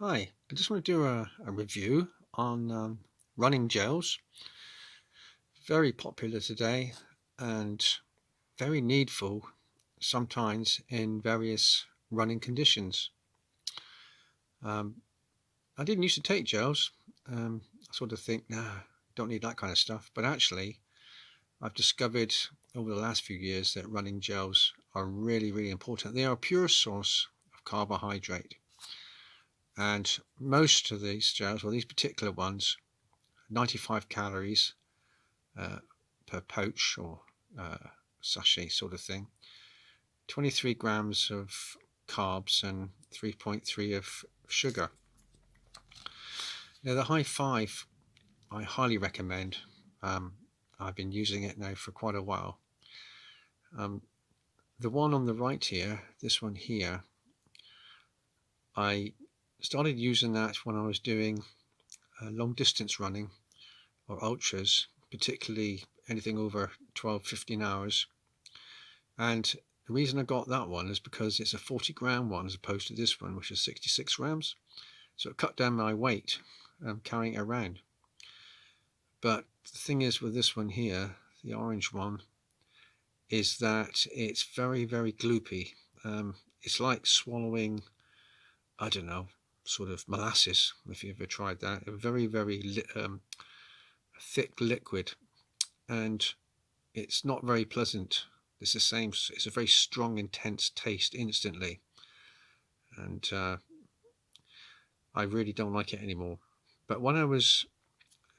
Hi, I just want to do a review on running gels. Very popular today and very needful sometimes in various running conditions. Um, I didn't used to take gels. I sort of think, nah, don't need that kind of stuff. But actually, I've discovered over the last few years that running gels are really, really important. They are a pure source of carbohydrate. And most of these gels, well, these particular ones, 95 calories uh, per pouch or uh, sachet sort of thing, 23 grams of carbs and 3.3 of sugar. Now, the high five, I highly recommend. Um, I've been using it now for quite a while. Um, the one on the right here, this one here, I started using that when I was doing long distance running or ultras, particularly anything over 12, 15 hours. And the reason I got that one is because it's a 40-gram one as opposed to this one, which is 66 grams. So it cut down my weight carrying it around. But the thing is with this one here, the orange one, is that it's very, very gloopy. It's like swallowing, I don't know, sort of molasses, if you ever tried that. A very, very thick liquid. And it's not very pleasant. It's the same, it's a very strong, intense taste instantly. And I really don't like it anymore. But when I was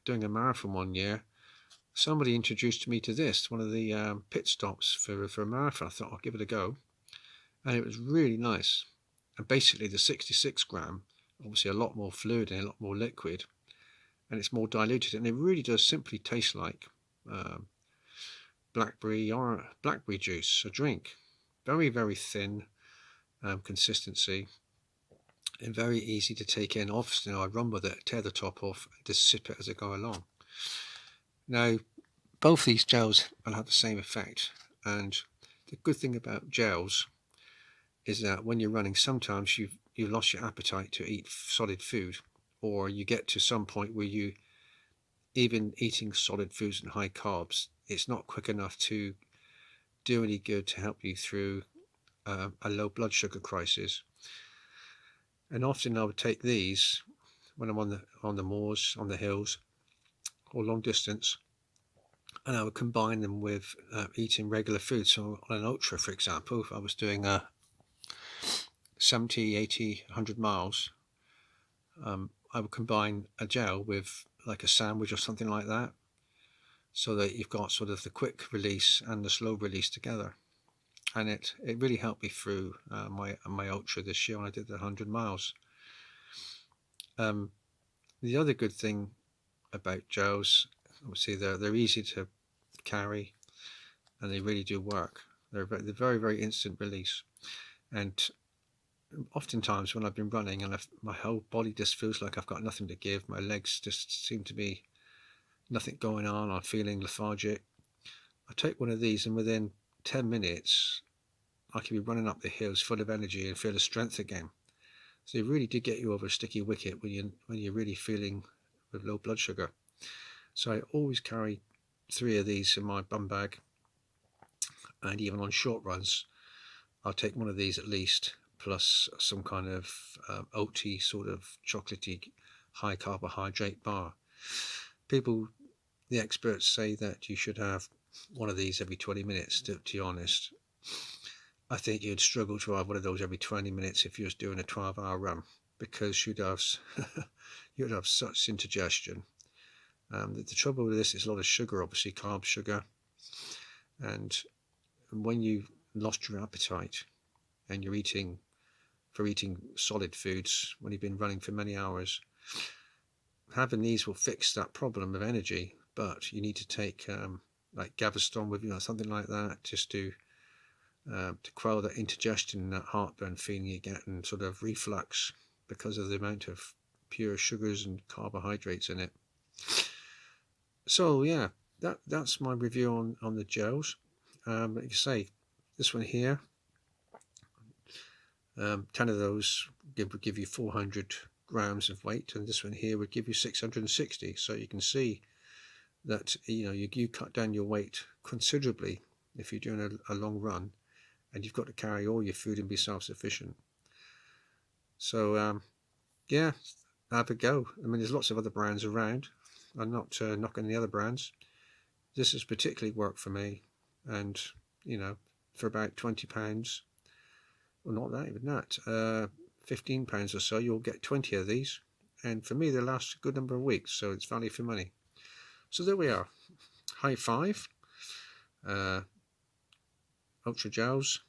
doing a marathon one year, somebody introduced me to this, one of the pit stops for a marathon. I thought I'll give it a go. And it was really nice. And basically the 66 gram, obviously a lot more fluid and a lot more liquid, and it's more diluted. And it really does simply taste like um, blackberry juice, a drink. Very, very thin consistency and very easy to take in. Often I run with it, tear the top off, and just sip it as I go along. Now, both these gels will have the same effect. And the good thing about gels is that when you're running, sometimes you've lost your appetite to eat solid food, or you get to some point where you, even eating solid foods and high carbs, it's not quick enough to do any good to help you through a low blood sugar crisis. And often I would take these when I'm on the moors, on the hills, or long distance, and I would combine them with eating regular food. So on an ultra, for example, if I was doing a 70, 80, 100 miles, I would combine a gel with like a sandwich or something like that, so that you've got sort of the quick release and the slow release together. And it really helped me through my ultra this year when I did the 100 miles. Um, the other good thing about gels, obviously they're easy to carry, and they really do work. They're very, very instant release. And oftentimes when I've been running and my whole body just feels like I've got nothing to give, my legs just seem to be nothing going on, I'm feeling lethargic, I take one of these and within 10 minutes I can be running up the hills full of energy and feel the strength again. So it really did get you over a sticky wicket when you're really feeling with low blood sugar. So I always carry 3 of these in my bum bag, and even on short runs I'll take one of these at least, plus some kind of oaty sort of chocolatey high carbohydrate bar. People, the experts, say that you should have one of these every 20 minutes. To be honest, I think you'd struggle to have one of those every 20 minutes if you was doing a 12-hour run, because you'd have you'd have such indigestion. The trouble with this is a lot of sugar, obviously carb sugar, and when you've lost your appetite and you're eating solid foods when you've been running for many hours, having these will fix that problem of energy. But you need to take like Gaviscon with you or something like that, just to quell that indigestion and that heartburn feeling you get, and sort of reflux because of the amount of pure sugars and carbohydrates in it. So yeah, that's my review on the gels. Like you say, this one here, 10 of those give you 400 grams of weight, and this one here would give you 660. So you can see that you cut down your weight considerably if you're doing a long run, and you've got to carry all your food and be self-sufficient. So yeah, have a go. I mean, there's lots of other brands around. I'm not knocking the other brands. This has particularly worked for me, and for about £20, well, not that, even that, £15 or so, you'll get 20 of these, and for me they last a good number of weeks, so it's value for money. So there we are. High five, ultra gels,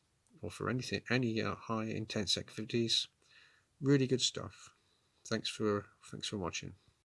or for anything, any high intense activities. Really good stuff. Thanks for watching.